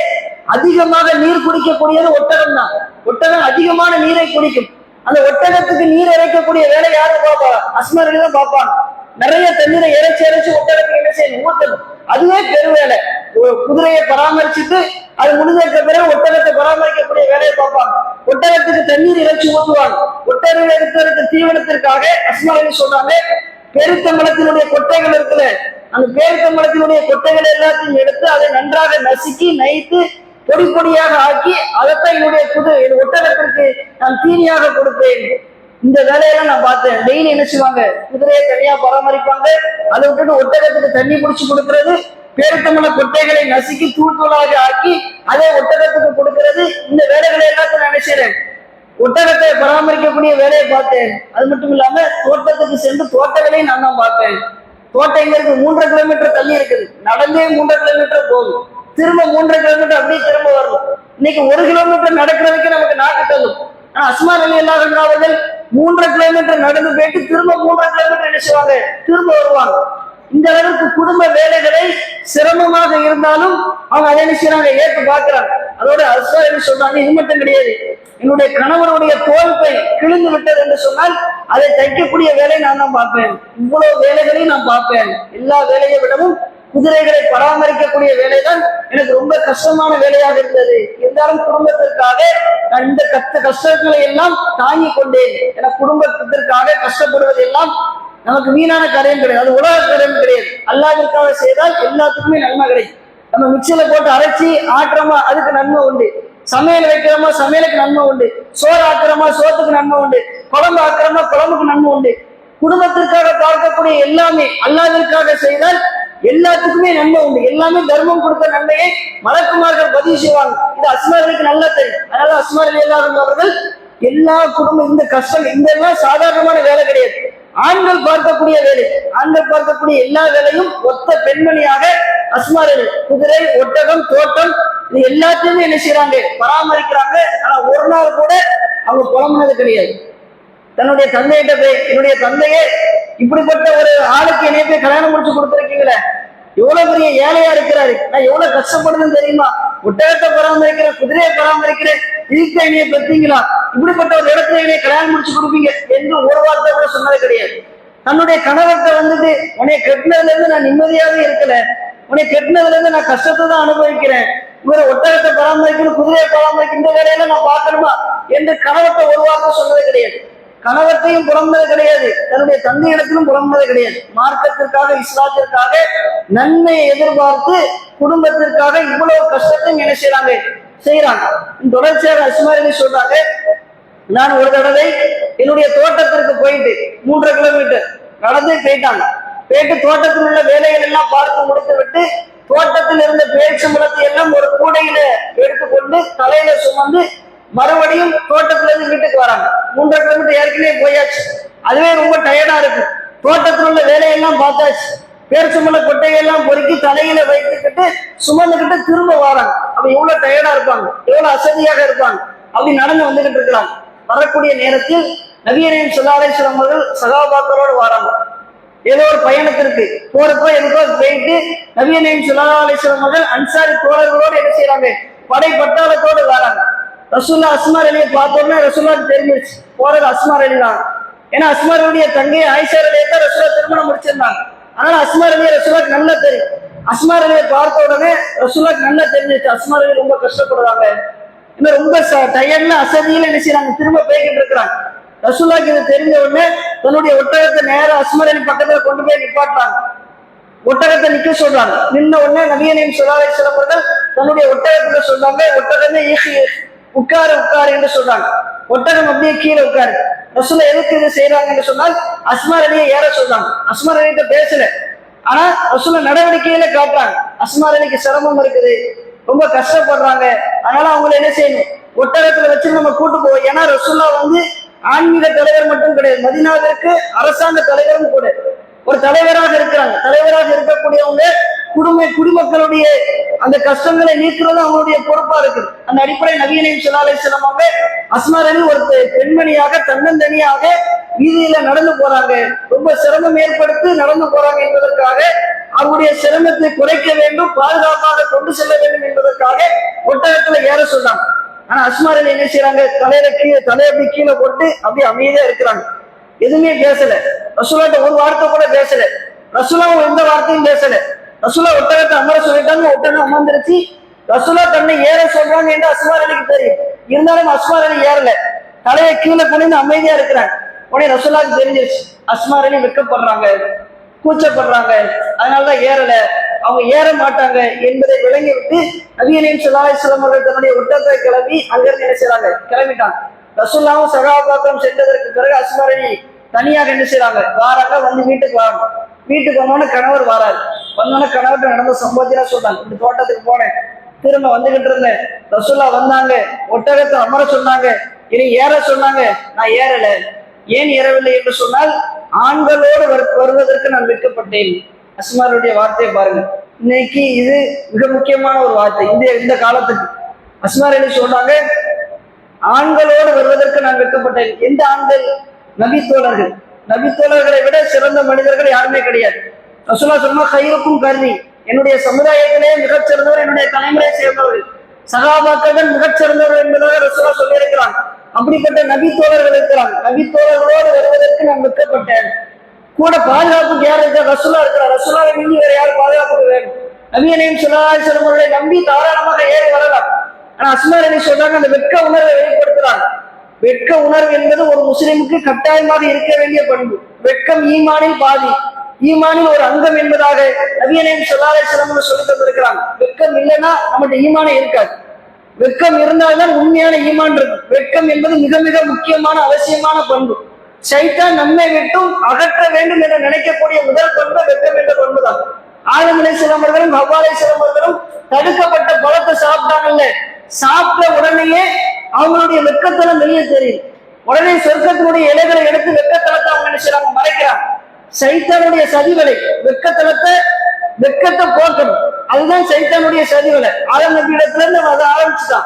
[SPEAKER 1] அதிகமாக நீர் குடிக்கக்கூடியது ஒட்டகம் தான். ஒட்டகம் அதிகமான நீரை குடிக்கும். அந்த ஒட்டகத்துக்கு நீர் இறைக்கக்கூடிய வேலை யாரு பாப்பா? அஸ்மா ரலி தான் பார்ப்பாங்க. நிறைய தண்ணீரை இறைச்சி ஒட்டகத்துக்கு என்ன செய்யணும்? ஊட்டணும். அதுவே பெருவேலை. குதிரையை பராமரிச்சுட்டு அது முடிஞ்சதுக்கு பிறகு ஒட்டகத்தை பராமரிக்கக்கூடிய வேலையை பார்ப்பாங்க. ஒட்டகத்துக்கு தண்ணீர் இறைச்சி ஊற்றுவாங்க. ஒட்டகம் இருக்கிறதுக்கு தீவனத்திற்காக அஸ்மா ரலி சொல்றாங்க, பேரித்தம்பழத்தினுடைய கொட்டைகள் இருக்குல்ல, அந்த பேரித்தம்பழத்தினுடைய கொட்டைகள் எல்லாத்தையும் எடுத்து அதை நன்றாக நசுக்கி நைத்து பொடி பொடியாக ஆக்கி அதைத்தான் என்னுடைய ஒட்டகத்திற்கு நான் தீனியாக கொடுப்பேன். இந்த வேலையெல்லாம் நான் பார்த்தேன். டெய்லி என்ன செய்வாங்க? குதிரையை தனியா பராமரிப்பாங்க. அதை விட்டுட்டு ஒட்டகத்துக்கு தண்ணி பிடிச்சி கொடுக்கறது, பேரித்தம்பழ கொட்டைகளை நசுக்கி தூளாக ஆக்கி அதை ஒட்டகத்துக்கு கொடுக்கிறது. இந்த வேலைகளை எல்லாத்தையும் நான் நினைச்சேன். ஒட்டகத்தை பராமரிக்கக்கூடிய வேலையை பார்த்தேன். அது மட்டும் இல்லாம தோட்டத்துக்கு சென்று தோட்ட வேலையை நான் தான் பார்த்தேன். தோட்டம் எங்க இருக்கு? 3 கிலோமீட்டர் தள்ளி இருக்குது. நடந்தே 3 கிலோமீட்டர் போகும். திரும்ப 3 கிலோமீட்டர் அப்படியே திரும்ப வரணும். இன்னைக்கு 1 கிலோமீட்டர் நடக்கிறதுக்கு நமக்கு நாக்கு தள்ளும். ஆனா அஸ்மா ரலி அல்லாஹ் அவர்கள் 3 கிலோமீட்டர் நடந்து போயிட்டு திரும்ப 3 கிலோமீட்டர் என்ன செய்வாங்க? திரும்ப வருவாங்க. இந்த அளவுக்கு குடும்ப வேலைகளை சிரமமாக இருந்தாலும் அவங்க அதை என்ன செய்யறாங்க? ஏற்று பார்க்கிறாங்க. அதோட அஸ்மா ரலி சொல்றாங்க, இது மட்டும் கிடையாது, என்னுடைய கணவனுடைய தோல்பை கிழிந்து விட்டது என்று சொன்னால் அதை தைக்கக்கூடிய வேலையை நான் தான் பார்ப்பேன். இவ்வளவு வேலைகளையும் நான் பார்ப்பேன். எல்லா வேலையை விடவும் குதிரைகளை பராமரிக்கக்கூடிய வேலைதான் எனக்கு ரொம்ப கஷ்டமான வேலையாக இருந்தது. இருந்தாலும் குடும்பத்திற்காக நான் இந்த கஷ்டங்களை எல்லாம் தாங்கி கொண்டேன். என குடும்பத்திற்காக கஷ்டப்படுவது எல்லாம் நமக்கு வீணான காரியம் கிடையாது. அது உலக காரியம் கிடையாது. அல்லாஹ்வுக்காக செய்தால் எல்லாத்துக்குமே நன்மை கிடைக்கும். நம்ம மிக்சியில போட்டு அரைச்சி ஆட்டுறோமா, அதுக்கு நன்மை உண்டு. சமையல் வைக்கிறோமா, சமையலுக்கு நன்மை உண்டு. சோறு ஆக்குறோமா, சோத்துக்கு நன்மை உண்டு. குழம்பு ஆக்குறோமா, குழம்புக்கு நன்மை உண்டு. குடும்பத்திற்காக பார்க்கக்கூடிய எல்லாமே அல்லாஹ்வுக்காக செய்தால் எல்லாத்துக்குமே நன்மை உண்டு. எல்லாமே தர்மம் கொடுத்த நன்மையை மலக்குமார்கள் பதிவு செய்வாங்க. இது அஸ்மா ரலிக்கு நல்லா தெரியும். அதனால அஸ்மா ரலியல்லாஹு அவர்கள் எல்லா குடும்பம் இந்த கஷ்டம் இந்த எல்லாம் சாதாரணமான வேலை கிடையாது. ஆண்கள் பார்க்கக்கூடிய வேலை, ஆண்கள் பார்க்கக்கூடிய எல்லா வேலையும் ஒத்த பெண்மணியாக அஸ்மா ரலி குதிரை, ஒட்டகம், தோட்டம் இது எல்லாத்தையுமே என்ன செய்யறாங்க? பராமரிக்கிறாங்க. ஆனா ஒரு நாள் கூட அவங்க புலம்புனது கிடையாது. தன்னுடைய தந்தையிட்ட போய், என்னுடைய தந்தையே இப்படிப்பட்ட ஒரு ஆளுக்கு என்னைய போய் கல்யாணம் முடிச்சு கொடுத்துருக்கீங்களே, எவ்வளவு பெரிய ஏழையா இருக்கிறாரு, நான் எவ்வளவு கஷ்டப்படுதுன்னு தெரியுமா? ஒட்டகத்தை பராமரிக்கிறேன், குதிரையை பராமரிக்கிறேன், இதுக்கு என்னைய பெற்றீங்களா? இப்படிப்பட்ட ஒரு இடத்துல என்னைய கல்யாணம் முடிச்சு கொடுப்பீங்க என்று ஒரு வார்த்தை கூட சொன்னது கிடையாது. தன்னுடைய கணவர்கிட்ட வந்துட்டு, உன்னை கெட்டினதுல இருந்து நான் நிம்மதியாவே இருக்கல, உன்னை கெட்டினதுல இருந்து நான் கஷ்டத்தை தான் அனுபவிக்கிறேன், இவரை ஒட்டகத்தை பராமரிக்கணும், குதிரையை பராமரிக்கணும், இந்த வேலையில நான் பார்க்கணுமா என்று கணவர்கிட்ட ஒரு வார்த்தை சொன்னது கிடையாது. கணவத்தையும் புலம்புனது கிடையாது, தன்னுடைய தந்தையிடத்திலும் புலம்புனது கிடையாது. மார்க்கத்திற்காக, இஸ்லாத்திற்காக நன்மையை எதிர்பார்த்து குடும்பத்திற்காக இவ்வளவு கஷ்டத்தையும் என்ன செய்யறாங்க. தொடர்ச்சியாக அஸ்மா ரலி சொல்றாங்க, நான் ஒரு தடவை என்னுடைய தோட்டத்திற்கு போயிட்டு 3 கிலோமீட்டர் நடந்து போயிட்டாங்க. போயிட்டு தோட்டத்தில் உள்ள வேலைகள் எல்லாம் பார்த்து முடித்து விட்டு தோட்டத்தில் இருந்த பேரிச்சம்பழத்தை எல்லாம் ஒரு கூடையில எடுத்துக்கொண்டு தலையில சுமந்து மறுபடியும் தோட்டத்துல இருந்து வீட்டுக்கு வராங்க. 3 கிலோமீட்டர் ஏற்கனவே போயாச்சு. அதுவே ரொம்ப டயர்டா இருக்கு. தோட்டத்தில் உள்ள வேலையெல்லாம் பார்த்தாச்சு. பேரிச்சம்பழ கொட்டையெல்லாம் பொறுக்கி தலையில வைத்துக்கிட்டு சுமந்துக்கிட்டு திரும்ப வராங்க. அப்ப எவ்வளவு டயர்டா இருப்பாங்க, எவ்வளவு அசதியாக இருப்பாங்க. அப்படி நடந்து வந்துகிட்டு இருக்கிறாங்க. வரக்கூடிய நேரத்தில் நபியரையும் ஸல்லல்லாஹு அலைஹி வஸல்லம் அவர்கள் சகாபாக்களோடு வராங்க. ஏதோ ஒரு பயணத்திற்கு போறப்போ எதுக்கோ போயிட்டு நபியரையும் ஸல்லல்லாஹு அலைஹி வஸல்லம் அவர்கள் அன்சாரி தோழர்களோடு என்ன செய்யறாங்க? படை பட்டாளத்தோடு வராங்க. ரசூல்லா அஸ்மார் அலியை பார்த்தோம்னா ரசூல்லாக்கு தெரிஞ்சிருச்சு போறது அஸ்மார் அலி தான். ஏன்னா அஸ்மார் அலிய தங்கை ஆயிஷா அலியை தான் ரசூல்லா திருமணம் முடிச்சிருந்தாங்க. அதனால அஸ்மார் அலியை ரசூல்லாக்கு நல்லா தெரியும். அஸ்மார் அலியை பார்த்த உடனே ரசூல்லாக்கு நல்லா தெரிஞ்சிச்சு அஸ்மார் அலி ரொம்ப கஷ்டப்படுறாங்க, இன்னும் ரொம்ப டயர்ட்ல அசதியில என்ன செய்யறாங்க, திரும்ப போய்கிட்டு இருக்கிறாங்க. ரசூல்லாக்கு இது தெரிஞ்ச உடனே தன்னுடைய ஒட்டகத்தை நேரம் அஸ்மார் அலி பக்கத்துல கொண்டு போய் நிப்பாட்டுறாங்க. ஒட்டகத்தை நிக்க சொல்றாங்க. நின்ன உடனே நபியனையும் சொல்லாலை சிலவர்கள் தன்னுடைய ஒட்டகத்துல சொல்றாங்க, ஒட்டகமே உட்காரு உட்காரு என்று சொல்றாங்க. ஒட்டகம் அப்படியே கீழே உட்காரு. ரசூலா எதுக்கு இதை செய்யறாங்க என்று சொன்னால் அஸ்மார் அலியை ஏற சொல்றாங்க. அஸ்மார் அலிகிட்ட பேசல, ஆனா ரசூலா நடவடிக்கையில காட்டுறாங்க. அஸ்மார் அலிக்கு சிரமம் இருக்குது, ரொம்ப கஷ்டப்படுறாங்க, அதனால அவங்களை என்ன செய்யணும், ஒட்டகத்துல வச்சு நம்ம கூட்டு போவோம். ஏன்னா ரசூல்லா ஆன்மீக தலைவர் மட்டும் கிடையாது, மதீனாவிற்கு அரசாங்க தலைவரும் கூட. ஒரு தலைவராக இருக்கிறாங்க. தலைவராக இருக்கக்கூடியவங்க குடிமக்களுடைய அந்த கஷ்டங்களை நீக்குறது அவங்களுடைய பொறுப்பா இருக்குது. அந்த அடிப்படை நபியனையும் ஸல்லல்லாஹு அலைஹி வஸல்லம் அவங்க அஸ்மார் அலி ஒரு பெண்மணியாக தன்னந்தனியாக வீதியில நடந்து போறாங்க, ரொம்ப சிரமம் ஏற்படுத்தி நடந்து போறாங்க என்பதற்காக, அவருடைய சிரமத்தை குறைக்க வேண்டும், பாதுகாப்பாக கொண்டு செல்ல வேண்டும் என்பதற்காக ஒட்டகத்துல ஏற சொன்னாங்க. ஆனா அஸ்மார் அலி என்ன செய்யறாங்க, தலையை அப்படி கீழே போட்டு அப்படியே அமைதியா இருக்கிறாங்க, எதுவுமே பேசல. ரசூலாட்ட ஒரு வார்த்தை கூட பேசல. ரசூலாவும் எந்த வார்த்தையும் பேசல. ரசூலா ஒட்டகத்தை அமர சொல்லிட்டாங்க, ஒட்டகம் அமர்ந்துருச்சு. ரசூலா தன்னை ஏற சொல்றாங்க என்று அஸ்மார் அலிக்கு தெரியும். இருந்தாலும் அஸ்மார் அலி ஏறல, தலையை கீழே குனிந்து அமைதியா இருக்கிறாங்க. உடனே ரசூலாவுக்கு தெரிஞ்சிருச்சு அஸ்மார் அலி வெட்கப்படுறாங்க, கூச்சப்படுறாங்க, அதனாலதான் ஏறல, அவங்க ஏற மாட்டாங்க என்பதை விளங்கி விட்டு நபியனையும் ஸல்லல்லாஹு அலைஹி வஸல்லம் அவர்கள் தன்னுடைய ஒட்டகத்தை கிளம்பி அங்கிருந்து என்ன செய்யறாங்க, கிளம்பிட்டாங்க. ரசூல்லாவும் சகாபாக்களும் சென்றதற்கு பிறகு அஸ்மார் அலி தனியாக என்ன செய்யறாங்க, வாராங்க, வந்து வீட்டுக்கு வராங்க. வீட்டுக்கு வந்தோடனே கணவர் வராரு. வந்தோடனே கணவர்கிட்ட நடந்த சம்பவத்திலாம் சொல்றாங்க, இந்த தோட்டத்துக்கு போனேன், திரும்ப வந்துகிட்டு இருந்தேன், ரசூல்லா வந்தாங்க, ஒட்டகத்தை அமர சொன்னாங்க, இனி ஏற சொன்னாங்க, நான் ஏறல. ஏன் ஏறவில்லை என்று சொன்னால் ஆண்களோடு வருவதற்கு நான் வெட்கப்பட்டேன். அஸ்மாருடைய வார்த்தையை பாருங்க. இன்னைக்கு இது மிக முக்கியமான ஒரு வார்த்தை இந்த காலத்துக்கு. அஸ்மார் அலி சொல்றாங்க, ஆண்களோடு வருவதற்கு நான் வெட்கப்பட்டேன். எந்த ஆண்கள்? நபித்தோழர்கள். நபித்தோழர்களை விட சிறந்த மனிதர்கள் யாருமே கிடையாது. ரசூலா சொன்னா கைருக்கும் கருதி, என்னுடைய சமுதாயத்திலே மிகச்சிறந்தவர் என்னுடைய தலைமுறையை சேர்ந்தவர்கள், சகாபாக்கள் மிகச்சிறந்தவர் என்பதாக ரசூலா சொல்லி இருக்கிறாங்க. அப்படிப்பட்ட நபித்தோழர்கள் இருக்கிறாங்க. நபித்தோழர்களோடு வருவதற்கு நான் வெட்கப்பட்டேன். கூட பாதுகாப்புக்கு யார் இருக்கா? ரசூலா இருக்கிறார். ரசூலாவை மீறி வேற யார் பாதுகாப்புக்கு வேணும்? நபியனையும் ஸல்லல்லாஹு அலைஹி வஸல்லம் அவர்களை நம்பி தாராளமாக ஏறி வரலாம். ஆனா அஸ்மார் அலி சொல்றாங்க, அந்த வெட்க உணர்வை வெளிப்படுத்துறாங்க. வெட்க உணர்வு என்பது ஒரு முஸ்லிமுக்கு கட்டாயமாக இருக்க வேண்டிய பண்பு. வெட்கம் ஈமானில் பாதி, ஈமானில் ஒரு அங்கம் என்பதாக நபியனையும் ஸல்லல்லாஹு அலைஹி வஸல்லம் சொல்லி தந்திருக்கிறாங்க. வெட்கம் இல்லைன்னா நம்மகிட்ட ஈமானே இருக்காது. வெட்கம் இருந்தால்தான் உண்மையான ஈமான் இருக்கும். வெட்கம் என்பது மிக மிக முக்கியமான அவசியமான பண்பு. ஷைத்தான் நம்மை விட்டும் அகற்ற வேண்டும் என்று நினைக்கக்கூடிய முதல் பண்பு வெட்கம் என்ற பண்புதான். ஆதம் அலைஹிஸ்ஸலாம் அவர்களும் ஹவ்வா அலைஹிஸ்ஸலாம் அவர்களும் தடுக்கப்பட்ட பழத்தை சாப்பிட்டாங்கல்ல, சாப்பிட்ட உடனேயே அவங்களுடைய வெட்கத்தனம் வெளியே தெரியும். உடனே சொர்க்கத்தினுடைய இலைகளை எடுத்து வெட்கத்தனத்தை அவங்க என்ன செய்றாங்க, மறைக்கிறாங்க. சைத்தானுடைய சதிவலை வெட்கத்தை போக்கணும், அதுதான் சைத்தானுடைய சதிவலை. ஆதம் நபி இடத்துல இருந்து அதை ஆரம்பிச்சுதான்.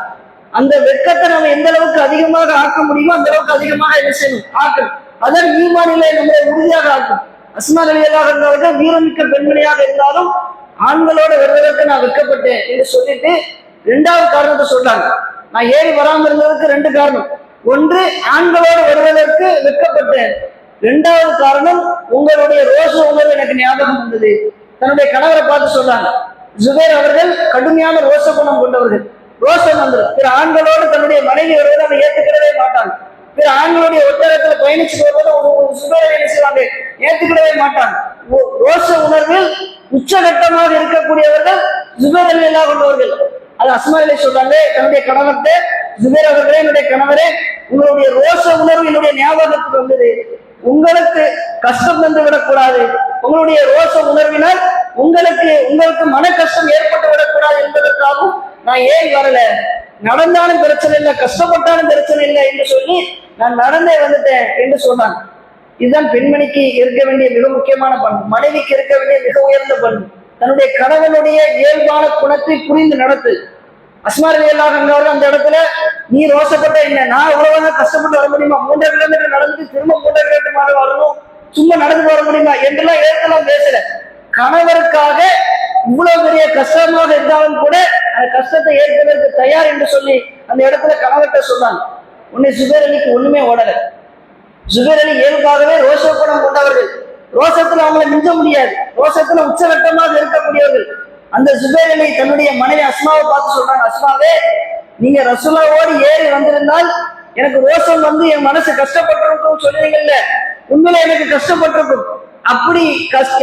[SPEAKER 1] அந்த வெட்கத்தை நம்ம எந்த அளவுக்கு அதிகமாக ஆக்க முடியுமோ அந்த அளவுக்கு அதிகமாக என்ன செய்யணும், ஆக்கணும். அதன் ஈமானிலே நம்மளை உறுதியாக ஆக்கும். அஸ்மார் ரலியல்லாஹு அன்ஹா அவர்கள் வீரமிக்க பெண்மணியாக இருந்தாலும் ஆண்களோட வருவதற்கு நான் வெட்கப்பட்டேன் என்று சொல்லிட்டு இரண்டாவது காரணத்தை சொல்றாங்க. நான் ஏறி வராம இருந்ததுக்கு ரெண்டு காரணம். ஒன்று, ஆண்களோடு வருவதற்கு வெட்கப்பட்டேன். இரண்டாவது காரணம், உங்களுடைய ரோஷ உணர்வு எனக்கு ஞாபகம் வந்தது. தன்னுடைய கணவரை பார்த்து சொல்றாங்க, ஜுபைர் அவர்கள் கடுமையான ரோஷ குணம் கொண்டவர்கள். ரோஷம் வந்துடும். பிற ஆண்களோடு தன்னுடைய மனைவி வருவதை அவன் ஏற்றுக்கிடவே மாட்டாங்க. பிற ஆண்களுடைய ஒட்டகத்துல பயணிச்சு வருவதை ஜுபைரை என்ன செய்வாங்க, ஏற்றுக்கிடவே மாட்டாங்க. ரோஷ உணர்வில் உச்சகட்டமாக இருக்கக்கூடியவர்கள் ஜுபைர் ரலியல்லாஹு அன்ஹு அவர்கள். அது அஸ்மார் அலி சொல்றாங்க தன்னுடைய கணவர்கிட்ட, ஜுபைர் அவர்களே, என்னுடைய கணவரே, உங்களுடைய ரோஷ உணர்வு என்னுடைய ஞாபகத்துக்கு வந்தது. உங்களுக்கு கஷ்டம் வந்து விடக்கூடாது, உங்களுடைய ரோஷ உணர்வினால் உங்களுக்கு மன கஷ்டம் ஏற்பட்டு விடக்கூடாது என்பதற்காகவும் நான் ஏன் வரல. நடந்தாலும் பிரச்சனை இல்லை, கஷ்டப்பட்டாலும் பிரச்சனை இல்லை என்று சொல்லி நான் நடந்தே வந்துட்டேன் என்று சொன்னாங்க. இதுதான் பெண்மணிக்கு இருக்க வேண்டிய மிக முக்கியமான பண்பு, மனைவிக்கு இருக்க வேண்டிய மிக உயர்ந்த பண்பு. தன்னுடைய கணவனுடைய இயல்பான குணத்தை புரிந்து நடத்து. அஸ்மார் ரலியல்லாஹு அன்ஹா அவர்கள் அந்த இடத்துல, நீ ரோசப்பட்ட என்ன, நான் இவ்வளவுதான் கஷ்டப்பட்டு வர முடியுமா, 3 கிலோமீட்டர் நடந்து திரும்ப 3 கிலோமீட்டர் வரணும், சும்மா நடந்து வர முடியுமா என்றெல்லாம் ஏற்கலாம் பேசல. கணவருக்காக இவ்வளவு பெரிய கஷ்டமாக இருந்தாலும் கூட அந்த கஷ்டத்தை ஏற்பதற்கு தயார் என்று சொல்லி அந்த இடத்துல கணவர்கிட்ட சொன்னாங்க, உன்னை ஜுபைர் அலிக்கு ஒண்ணுமே ஓடல. ஜுபைர் அலி இயல்பாகவே ரோஷ குணம் கொண்டவர்கள், ரோஷத்துல அவங்களை மிஞ்ச முடியாது, ரோஷத்துல உச்சகட்டமாக இருக்கக்கூடியவர்கள். அந்த ஜுபைர் அலி தன்னுடைய மனைவி அஸ்மாவை பார்த்து சொல்றாங்க, அஸ்மாவே, நீங்க ரசூலாவோடு ஏறி வந்திருந்தால் எனக்கு ரோஷம் வந்து என் மனசு கஷ்டப்பட்டிருக்கும் சொல்லுவீங்கல்ல, உண்மையில எனக்கு கஷ்டப்பட்டிருக்கும். அப்படி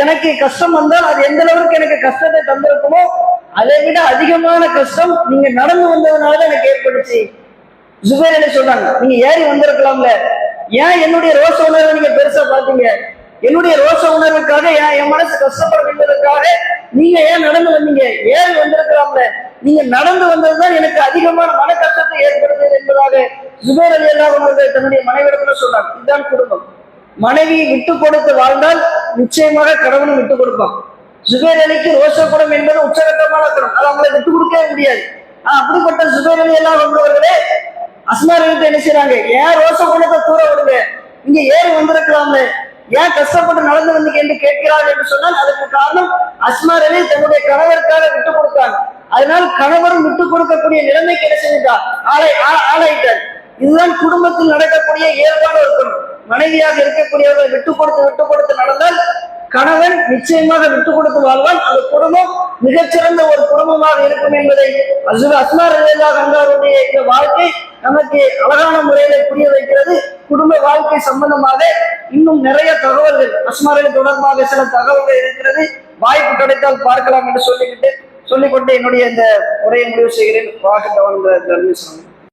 [SPEAKER 1] எனக்கு கஷ்டம் வந்தால் அது எந்த அளவுக்கு எனக்கு கஷ்டத்தை தந்திருக்குமோ அதை விட அதிகமான கஷ்டம் நீங்க நடந்து வந்ததுனாலதான் எனக்கு ஏற்பட்டுச்சு. ஜுபைர் அலி சொல்றாங்க, நீங்க ஏறி வந்திருக்கலாம்ல, ஏன் என்னுடைய ரோஷ உணர்வை நீங்க பெருசா பாத்தீங்க? என்னுடைய ரோஷ உணர்வுக்காக என் மனசு கஷ்டப்பட வேண்டியதுக்காக நீங்க ஏன் நடந்து வந்தீங்க? ஏறி வந்திருக்கலாம்ல, நீங்க நடந்து வந்ததுதான் எனக்கு அதிகமான மன கஷ்டத்தை ஏற்படுத்துது என்பதாக ஜுபைர் அலி அல்லாஹ் அவர்கள் தன்னுடைய மனைவிடத்துல சொல்றாங்க. இதுதான் குடும்பம். மனைவி விட்டு கொடுத்து வாழ்ந்தால் நிச்சயமாக கணவனும் விட்டு கொடுப்பான். ஜுபைர் அலிக்கு ரோஷ குணம் என்பது உச்சகட்டமான குணம், அது அவங்களை விட்டு கொடுக்கவே முடியாது. அப்படிப்பட்ட ஜுபைர் அலி அல்லாஹ் வந்தவர்களே அஸ்மா ரலியல்லாஹு என்ன செய்றாங்க, ஏன் ரோஷ குணத்தை தூர விடுங்க, இங்க ஏறி வந்திருக்கலாம்ல, ஏன் கஷ்டப்பட்டு நடந்து வந்தீங்க என்று கேட்கிறார்கள் என்று சொன்னால் அதுக்கு காரணம் அஸ்மா ரலியல்லாஹு தன்னுடைய கணவருக்காக விட்டு கொடுத்தாங்க. அதனால் கணவரும் விட்டு கொடுக்கக்கூடிய நிலைமைக்கு என்ன செஞ்சிட்டார், ஆளாயிட்டார். இதுதான் குடும்பத்தில் நடக்கக்கூடிய இயல்பான ஒரு குணம். மனைவியாக இருக்கக்கூடியவர்கள் விட்டு கொடுத்து நடந்தால் கணவன் நிச்சயமாக விட்டு கொடுத்து வாழ்வான். அந்த குடும்பம் மிகச்சிறந்த ஒரு குடும்பமாக இருக்கும் என்பதை அஸ்மா ரலியல்லாஹு அன்ஹாவுடைய இந்த வாழ்க்கை நமக்கு அழகான முறையில புரிய வைக்கிறது. குடும்ப வாழ்க்கை சம்பந்தமாக இன்னும் நிறைய தகவல்கள் அஸ்மா ரலியல்லாஹு தொடர்பாக சில தகவல்கள் இருக்கிறது. வாய்ப்பு கிடைத்தால் பார்க்கலாம் என்று சொல்லிக்கொண்டு என்னுடைய இந்த உரையை முடிவு செய்கிறேன்.